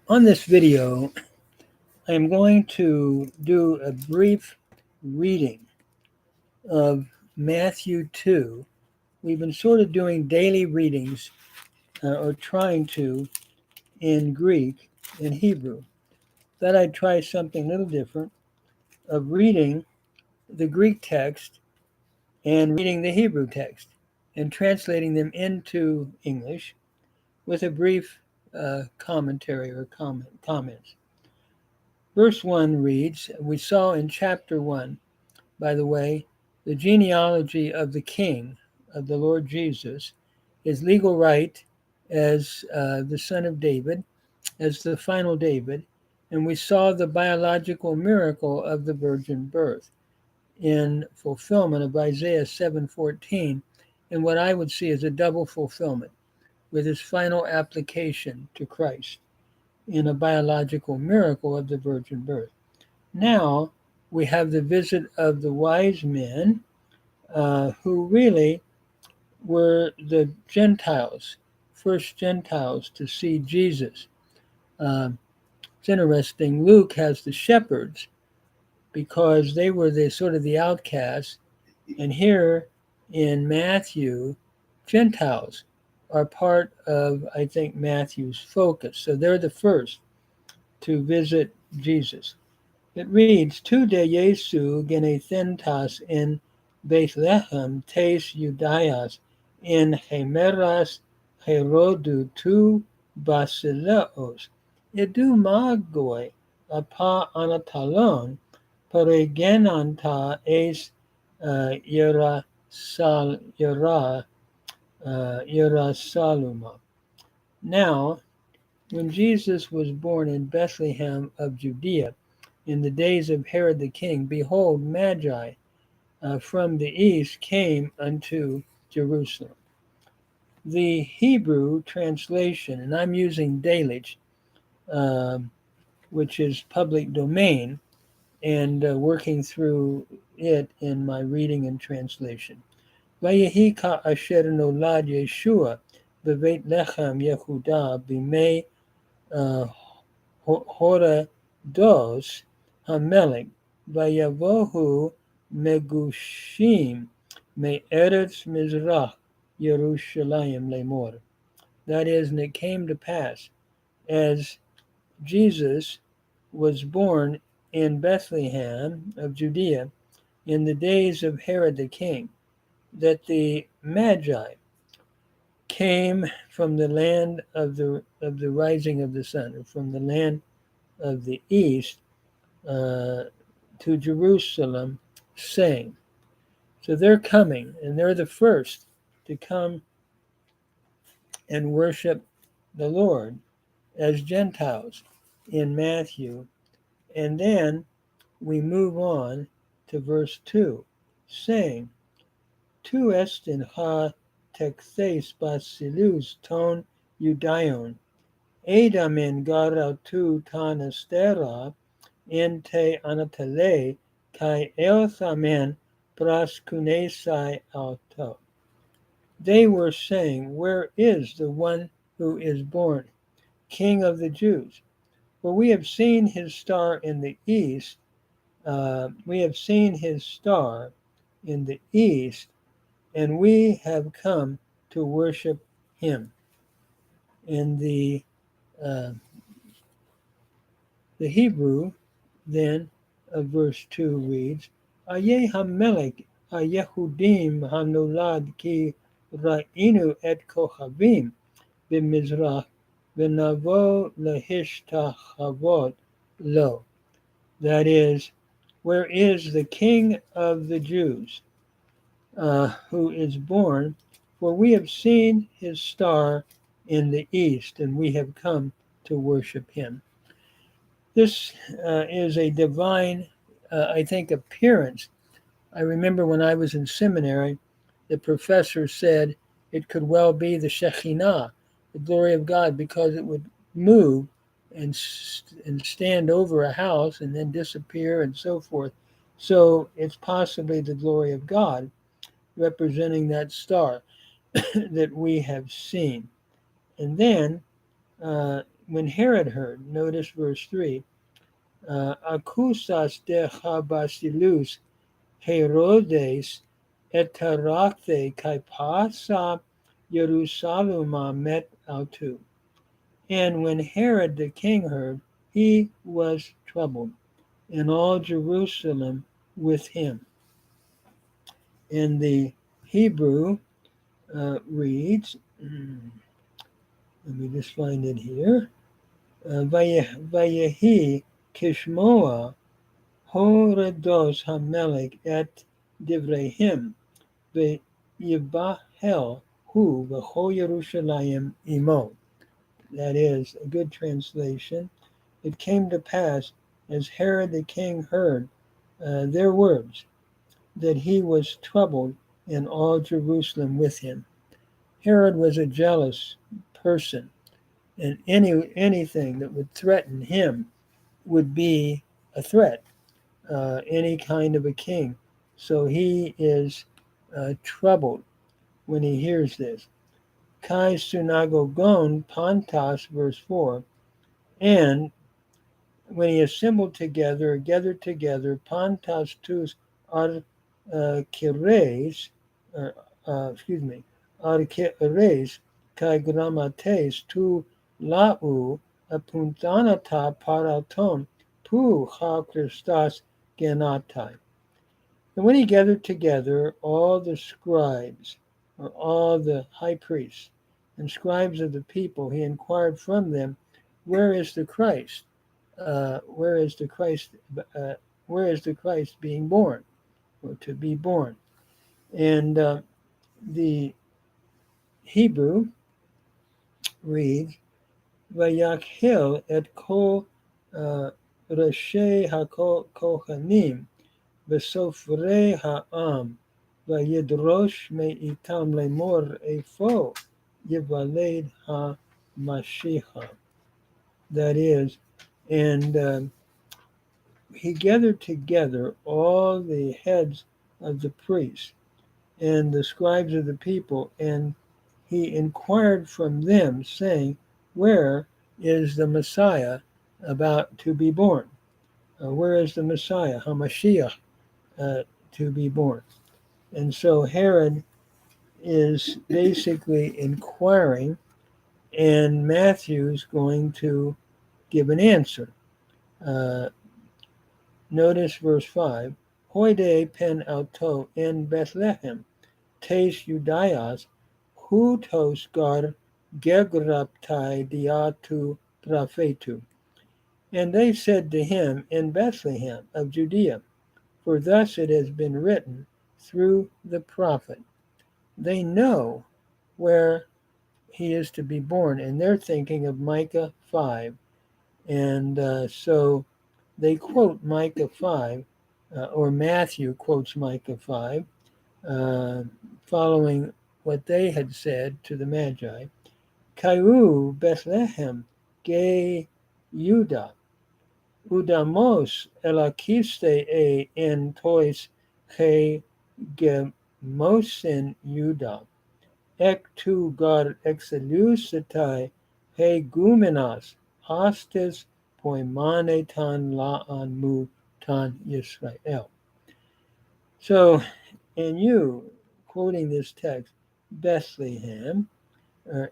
On this video, I am going to do a brief reading of Matthew 2. We've been sort of doing daily readings, or trying to, in Greek and Hebrew. Thought I'd try something a little different of reading the Greek text and reading the Hebrew text and translating them into English with a brief commentary or comments. Verse 1 reads, we saw in chapter 1, by the way, the genealogy of the King, of the Lord Jesus, his legal right as the son of David, as the final David, and we saw the biological miracle of the virgin birth in fulfillment of Isaiah 7:14, and what I would see as a double fulfillment with his final application to Christ in a biological miracle of the virgin birth. Now we have the visit of the wise men, who really were the Gentiles, first Gentiles to see Jesus. It's interesting, Luke has the shepherds because they were the sort of the outcasts, and here in Matthew, Gentiles are part of, I think, Matthew's focus. So they're the first to visit Jesus. It reads, Tu de Jesu genethentas in Bethlehem tes Judaias in Hemeras Herodu tu Basileos, edu magoi apa anatalon peregenanta es Yerasaluma. Now, when Jesus was born in Bethlehem of Judea, in the days of Herod the king, behold, Magi from the east came unto Jerusalem. The Hebrew translation, and I'm using Delitzsch, which is public domain, and working through it in my reading and translation. Vayehi ka asher nolad Yeshua bebeit lechem Yehuda bimei Horados Hamelech Vayavohu Megushim Me'eretz Mizrach Yerushalayim Lemor. That is, and it came to pass, as Jesus was born in Bethlehem of Judea in the days of Herod the king, that the Magi came from the land of the rising of the sun, or from the land of the east, to Jerusalem, saying. So they're coming, and they're the first to come and worship the Lord as Gentiles in Matthew. And then we move on to verse 2, saying, Tu estin ha tekses basilus ton Judaion, Edamin gara tu tanastera in te anatale kai elthamen praskunesai auto. They were saying, where is the one who is born, King of the Jews? For we have seen his star in the east. We have seen his star in the east, and we have come to worship him. In the Hebrew, then, of verse 2 reads, Aye hamelech hayehudim hanolad ki ra'inu et kochavim b'mizrach v'navo lehishtachavot lo. That is, where is the King of the Jews, who is born? For we have seen his star in the east, and we have come to worship him. This is a divine, I think, appearance. I remember when I was in seminary, the professor said it could well be the Shekhinah, the glory of God, because it would move and stand over a house and then disappear and so forth. So it's possibly the glory of God representing that star that we have seen. And then when Herod heard, notice verse 3, Akusas de Basilus Herodes etarakte kai pasa Jerusalem met autu. And when Herod the king heard, he was troubled, and all Jerusalem with him. And the Hebrew reads, let me just find it here, Vayehi Kishmoa Horedos Hamelech et Divrehim V'yibahel Hu V'cho Yerushalayim Imo. That is a good translation. It came to pass, as Herod the king heard their words, that he was troubled, and all Jerusalem with him. Herod was a jealous person, and anything that would threaten him would be a threat, any kind of a king. So he is troubled when he hears this. Kai sunagogon pantas, verse 4, and when he assembled together, gathered together, pantas tus archires, archires, kai grammates tu lau apuntanata paraton pu ha Christos genatai. And when he gathered together all the scribes, or all the high priests and scribes of the people, he inquired from them, where is the Christ? Where is the Christ? Where is the Christ being born, or to be born? And the Hebrew reads, "Vayakhil et kol rashei hakohanim v'sofrei ha'am vayidrosh me'itam lemor efo yivaled ha-mashiach." That is, and he gathered together all the heads of the priests and the scribes of the people, and he inquired from them, saying, where is the Messiah about to be born? Where is the Messiah, HaMashiach, to be born? And so Herod is basically inquiring, and Matthew's going to give an answer. Notice verse 5, Hoide pen auto in Bethlehem, tes Judaias, hutos gar gegraptai diatu prophetu. And they said to him, in Bethlehem of Judea, for thus it has been written through the prophet. They know where he is to be born, and they're thinking of Micah 5. And so they quote Micah 5, or Matthew quotes Micah 5, following what they had said to the Magi. Kaiu Bethlehem ge Juda, udamos elakiste en tois he gemosin Juda, ek tu gar exelusitai he gumenas hostis poimane tan laan mu tan Yisrael. So, and you, quoting this text, Bethlehem,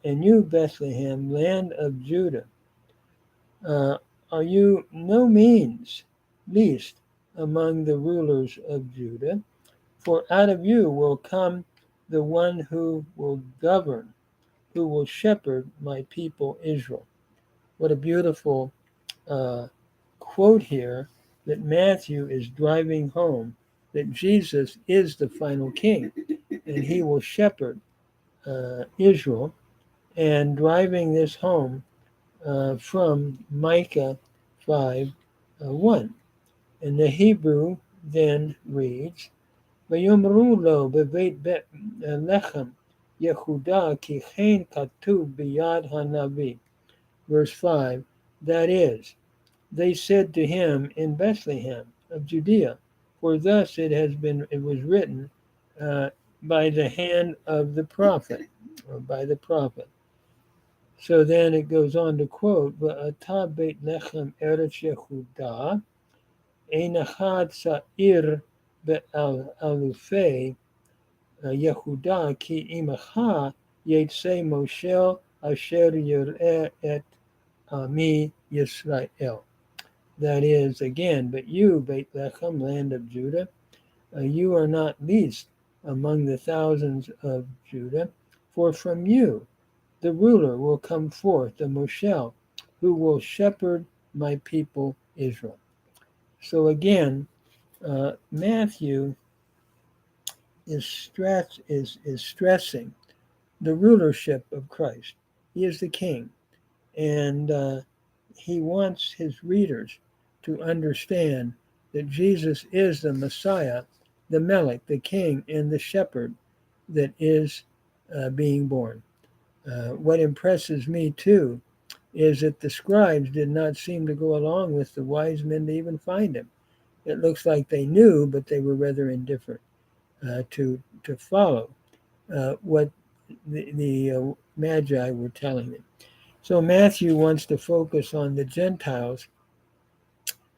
and you, Bethlehem, land of Judah, are you no means least among the rulers of Judah? For out of you will come the one who will govern, who will shepherd my people Israel. What a beautiful quote here, that Matthew is driving home that Jesus is the final king, and he will shepherd Israel, and driving this home from Micah 5:1. And the Hebrew then reads, Vayomru lo beveit lechem Yehuda ki chen katuv biyad hanavi. Verse 5, that is, they said to him in Bethlehem of Judea, for thus it was written by the hand of the prophet, or by the prophet. So then it goes on to quote, "Va'ata Beit Lechem Eretz Yehuda, ein echad sa'ir be'alufei Yehuda ki imacha yetze Moshe asher yireh et ami Yisrael." That is, again, but you, Beit Lechem, land of Judah, you are not least among the thousands of Judah, for from you the ruler will come forth, the Moshe, who will shepherd my people Israel. So again, Matthew is stressing the rulership of Christ. He is the king, and he wants his readers to understand that Jesus is the Messiah, the Melech, the king, and the shepherd that is being born. What impresses me too is that the scribes did not seem to go along with the wise men to even find him. It looks like they knew, but they were rather indifferent to follow what the Magi were telling them. So Matthew wants to focus on the Gentiles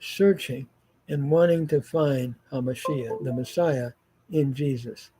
searching and wanting to find HaMashiach, the Messiah, in Jesus.